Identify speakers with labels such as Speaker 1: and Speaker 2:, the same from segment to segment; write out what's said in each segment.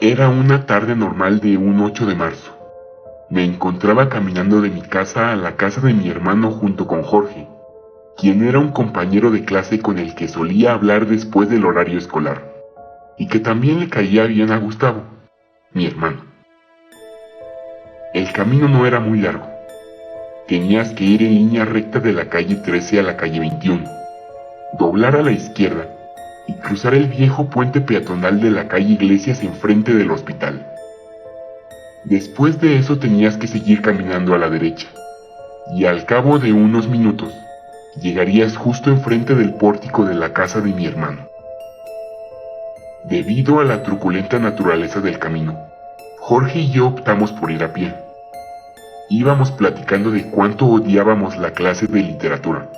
Speaker 1: Era una tarde normal de un 8 de marzo. Me encontraba caminando de mi casa a la casa de mi hermano junto con Jorge, quien era un compañero de clase con el que solía hablar después del horario escolar, y que también le caía bien a Gustavo, mi hermano. El camino no era muy largo. Tenías que ir en línea recta de la calle 13 a la calle 21, doblar a la izquierda y cruzar el viejo puente peatonal de la calle Iglesias enfrente del hospital. Después de eso tenías que seguir caminando a la derecha, y al cabo de unos minutos, llegarías justo enfrente del pórtico de la casa de mi hermano. Debido a la truculenta naturaleza del camino, Jorge y yo optamos por ir a pie. Íbamos platicando de cuánto odiábamos la clase de literatura.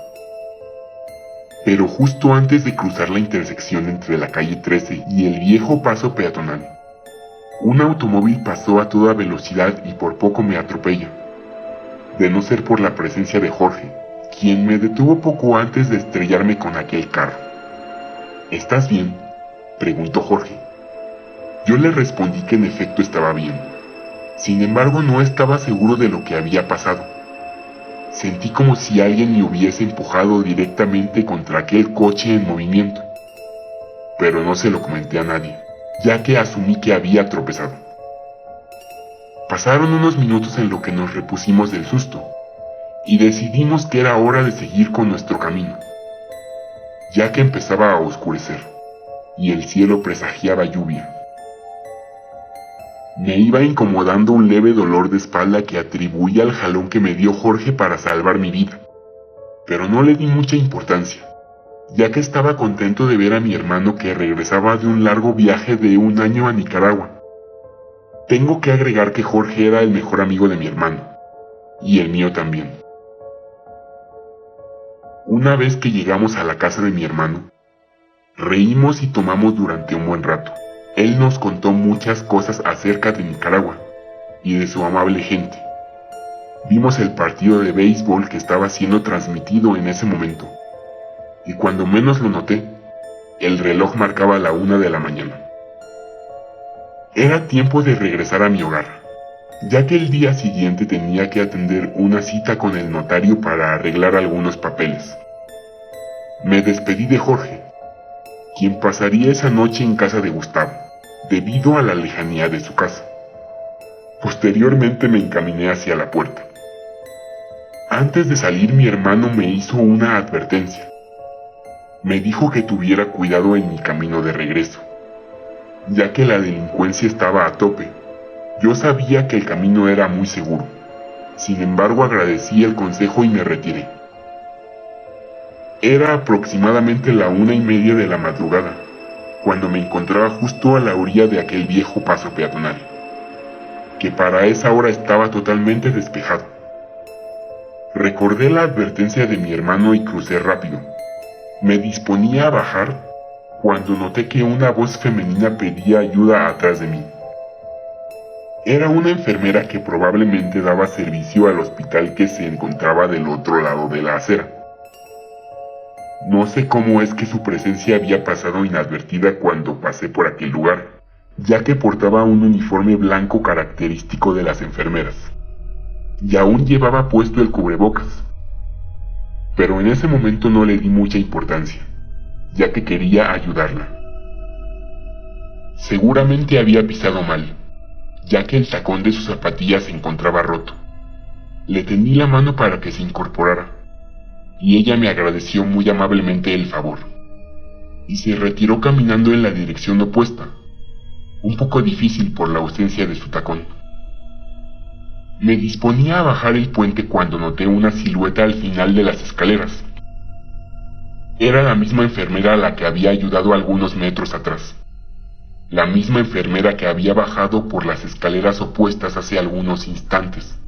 Speaker 1: Pero justo antes de cruzar la intersección entre la calle 13 y el viejo paso peatonal, un automóvil pasó a toda velocidad y por poco me atropella, de no ser por la presencia de Jorge, quien me detuvo poco antes de estrellarme con aquel carro. ¿Estás bien?, preguntó Jorge. Yo le respondí que en efecto estaba bien. Sin embargo, no estaba seguro de lo que había pasado. Sentí como si alguien me hubiese empujado directamente contra aquel coche en movimiento, pero no se lo comenté a nadie, ya que asumí que había tropezado. Pasaron unos minutos en lo que nos repusimos del susto, y decidimos que era hora de seguir con nuestro camino, ya que empezaba a oscurecer, y el cielo presagiaba lluvia. Me iba incomodando un leve dolor de espalda que atribuía al jalón que me dio Jorge para salvar mi vida, pero no le di mucha importancia, ya que estaba contento de ver a mi hermano que regresaba de un largo viaje de un año a Nicaragua. Tengo que agregar que Jorge era el mejor amigo de mi hermano, y el mío también. Una vez que llegamos a la casa de mi hermano, reímos y tomamos durante un buen rato. Él nos contó muchas cosas acerca de Nicaragua y de su amable gente. Vimos el partido de béisbol que estaba siendo transmitido en ese momento, y cuando menos lo noté, el reloj marcaba la 1 de la mañana. Era tiempo de regresar a mi hogar, ya que el día siguiente tenía que atender una cita con el notario para arreglar algunos papeles. Me despedí de Jorge, quien pasaría esa noche en casa de Gustavo, debido a la lejanía de su casa. Posteriormente me encaminé hacia la puerta. Antes de salir, mi hermano me hizo una advertencia. Me dijo que tuviera cuidado en mi camino de regreso, ya que la delincuencia estaba a tope. Yo sabía que el camino era muy seguro. Sin embargo, agradecí el consejo y me retiré. Era aproximadamente la 1:30 de la madrugada, cuando me encontraba justo a la orilla de aquel viejo paso peatonal, que para esa hora estaba totalmente despejado. Recordé la advertencia de mi hermano y crucé rápido. Me disponía a bajar cuando noté que una voz femenina pedía ayuda atrás de mí. Era una enfermera que probablemente daba servicio al hospital que se encontraba del otro lado de la acera. No sé cómo es que su presencia había pasado inadvertida cuando pasé por aquel lugar, ya que portaba un uniforme blanco característico de las enfermeras, y aún llevaba puesto el cubrebocas. Pero en ese momento no le di mucha importancia, ya que quería ayudarla. Seguramente había pisado mal, ya que el tacón de sus zapatillas se encontraba roto. Le tendí la mano para que se incorporara, y ella me agradeció muy amablemente el favor, y se retiró caminando en la dirección opuesta, un poco difícil por la ausencia de su tacón. Me disponía a bajar el puente cuando noté una silueta al final de las escaleras. Era la misma enfermera a la que había ayudado algunos metros atrás, la misma enfermera que había bajado por las escaleras opuestas hace algunos instantes.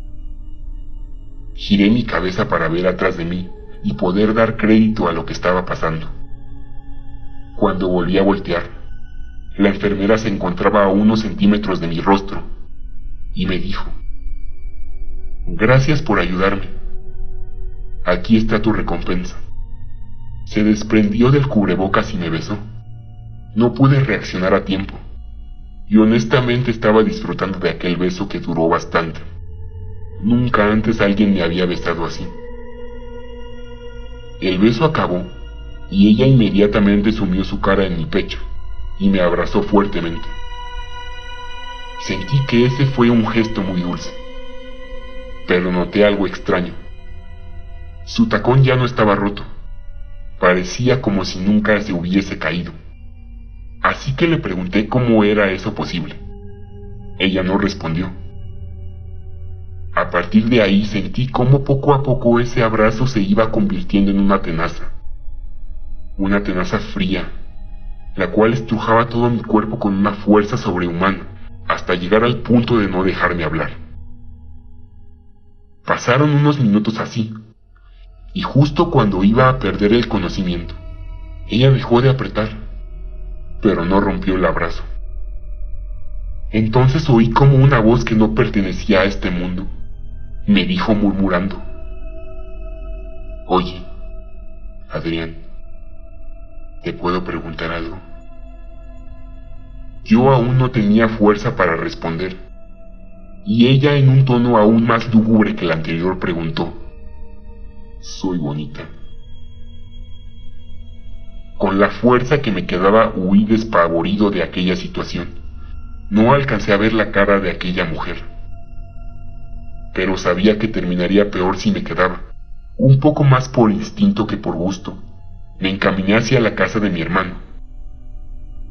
Speaker 1: Giré mi cabeza para ver atrás de mí y poder dar crédito a lo que estaba pasando. Cuando volví a voltear, la enfermera se encontraba a unos centímetros de mi rostro y me dijo: «Gracias por ayudarme. Aquí está tu recompensa». Se desprendió del cubrebocas y me besó. No pude reaccionar a tiempo, y honestamente estaba disfrutando de aquel beso que duró bastante. Nunca antes alguien me había besado así. El beso acabó y ella inmediatamente sumió su cara en mi pecho y me abrazó fuertemente. Sentí que ese fue un gesto muy dulce, pero noté algo extraño. Su tacón ya no estaba roto, parecía como si nunca se hubiese caído. Así que le pregunté cómo era eso posible. Ella no respondió. A partir de ahí sentí cómo poco a poco ese abrazo se iba convirtiendo en una tenaza fría, la cual estrujaba todo mi cuerpo con una fuerza sobrehumana, hasta llegar al punto de no dejarme hablar. Pasaron unos minutos así, y justo cuando iba a perder el conocimiento, ella dejó de apretar, pero no rompió el abrazo. Entonces oí como una voz que no pertenecía a este mundo me dijo murmurando: «Oye, Adrián, ¿te puedo preguntar algo?». Yo aún no tenía fuerza para responder, y ella en un tono aún más lúgubre que el anterior preguntó: «¿Soy bonita?». Con la fuerza que me quedaba huí despavorido de aquella situación. No alcancé a ver la cara de aquella mujer, pero sabía que terminaría peor si me quedaba. Un poco más por instinto que por gusto, me encaminé hacia la casa de mi hermano.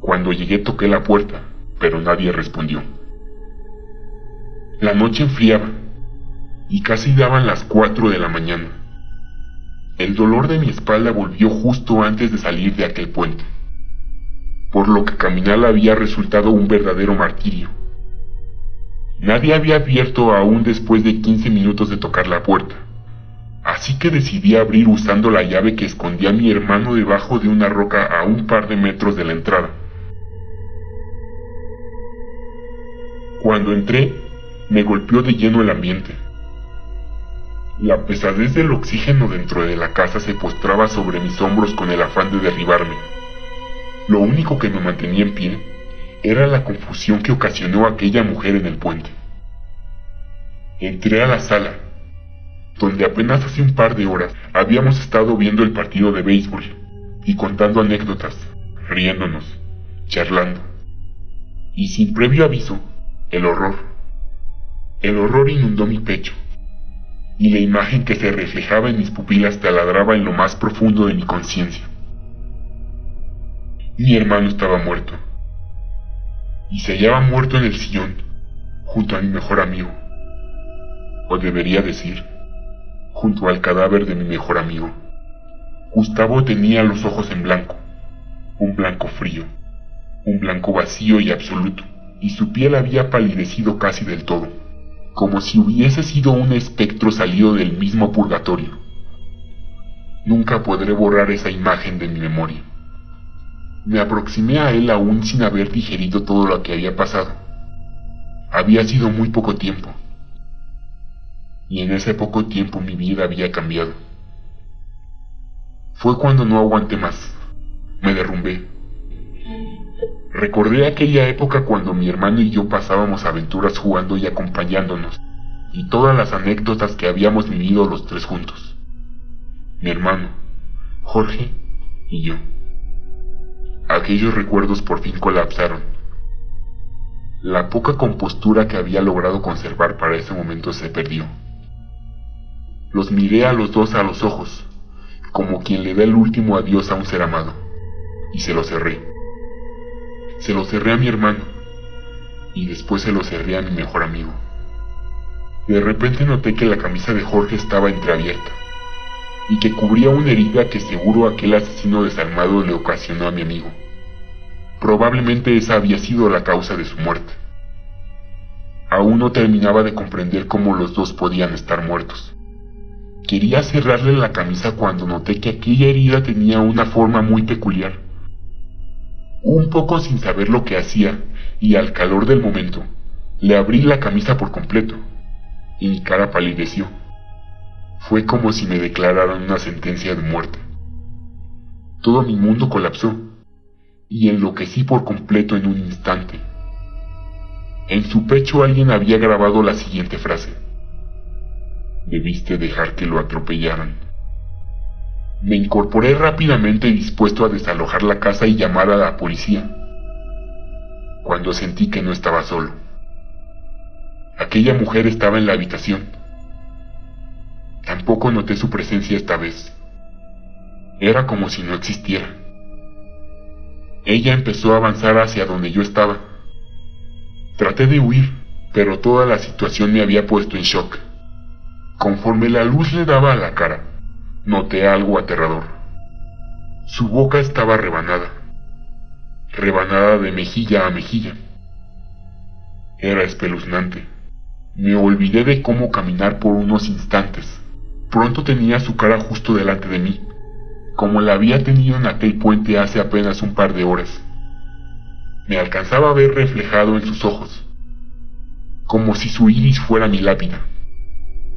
Speaker 1: Cuando llegué toqué la puerta, pero nadie respondió. La noche enfriaba, y casi daban las 4 de la mañana. El dolor de mi espalda volvió justo antes de salir de aquel puente, por lo que caminar había resultado un verdadero martirio. Nadie había abierto aún después de 15 minutos de tocar la puerta, así que decidí abrir usando la llave que escondía a mi hermano debajo de una roca a un par de metros de la entrada. Cuando entré, me golpeó de lleno el ambiente. La pesadez del oxígeno dentro de la casa se postraba sobre mis hombros con el afán de derribarme. Lo único que me mantenía en pie era la confusión que ocasionó aquella mujer en el puente. Entré a la sala, donde apenas hace un par de horas habíamos estado viendo el partido de béisbol y contando anécdotas, riéndonos, charlando. Y sin previo aviso, el horror inundó mi pecho, y la imagen que se reflejaba en mis pupilas taladraba en lo más profundo de mi conciencia. Mi hermano estaba muerto, y se hallaba muerto en el sillón, junto a mi mejor amigo, o debería decir, junto al cadáver de mi mejor amigo. Gustavo tenía los ojos en blanco, un blanco frío, un blanco vacío y absoluto, y su piel había palidecido casi del todo, como si hubiese sido un espectro salido del mismo purgatorio. Nunca podré borrar esa imagen de mi memoria. Me aproximé a él aún sin haber digerido todo lo que había pasado. Había sido muy poco tiempo, y en ese poco tiempo mi vida había cambiado. Fue cuando no aguanté más. Me derrumbé. Recordé aquella época cuando mi hermano y yo pasábamos aventuras jugando y acompañándonos, y todas las anécdotas que habíamos vivido los tres juntos. Mi hermano, Jorge y yo. Aquellos recuerdos por fin colapsaron. La poca compostura que había logrado conservar para ese momento se perdió. Los miré a los dos a los ojos, como quien le da el último adiós a un ser amado, y se lo cerré. Se lo cerré a mi hermano, y después se lo cerré a mi mejor amigo. De repente noté que la camisa de Jorge estaba entreabierta, y que cubría una herida que seguro aquel asesino desalmado le ocasionó a mi amigo. Probablemente esa había sido la causa de su muerte. Aún no terminaba de comprender cómo los dos podían estar muertos. Quería cerrarle la camisa cuando noté que aquella herida tenía una forma muy peculiar. Un poco sin saber lo que hacía, y al calor del momento, le abrí la camisa por completo, y mi cara palideció. Fue como si me declararan una sentencia de muerte. Todo mi mundo colapsó, y enloquecí por completo en un instante. En su pecho alguien había grabado la siguiente frase: debiste dejar que lo atropellaran. Me incorporé rápidamente dispuesto a desalojar la casa y llamar a la policía, cuando sentí que no estaba solo. Aquella mujer estaba en la habitación. Tampoco noté su presencia esta vez. Era como si no existiera. Ella empezó a avanzar hacia donde yo estaba. Traté de huir, pero toda la situación me había puesto en shock. Conforme la luz le daba a la cara, noté algo aterrador. Su boca estaba rebanada de mejilla a mejilla. Era espeluznante. Me olvidé de cómo caminar por unos instantes. Pronto tenía su cara justo delante de mí, como la había tenido en aquel puente hace apenas un par de horas. Me alcanzaba a ver reflejado en sus ojos, como si su iris fuera mi lápida.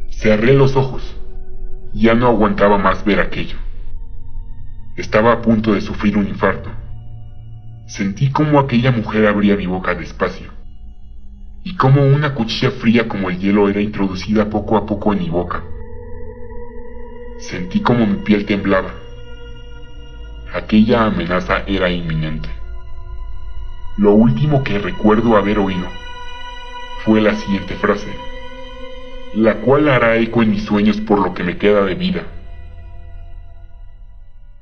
Speaker 1: Cerré los ojos. Ya no aguantaba más ver aquello. Estaba a punto de sufrir un infarto. Sentí cómo aquella mujer abría mi boca despacio, y cómo una cuchilla fría como el hielo era introducida poco a poco en mi boca. Sentí como mi piel temblaba. Aquella amenaza era inminente. Lo último que recuerdo haber oído fue la siguiente frase, la cual hará eco en mis sueños por lo que me queda de vida.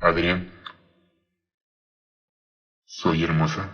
Speaker 1: Adrián, ¿soy hermosa?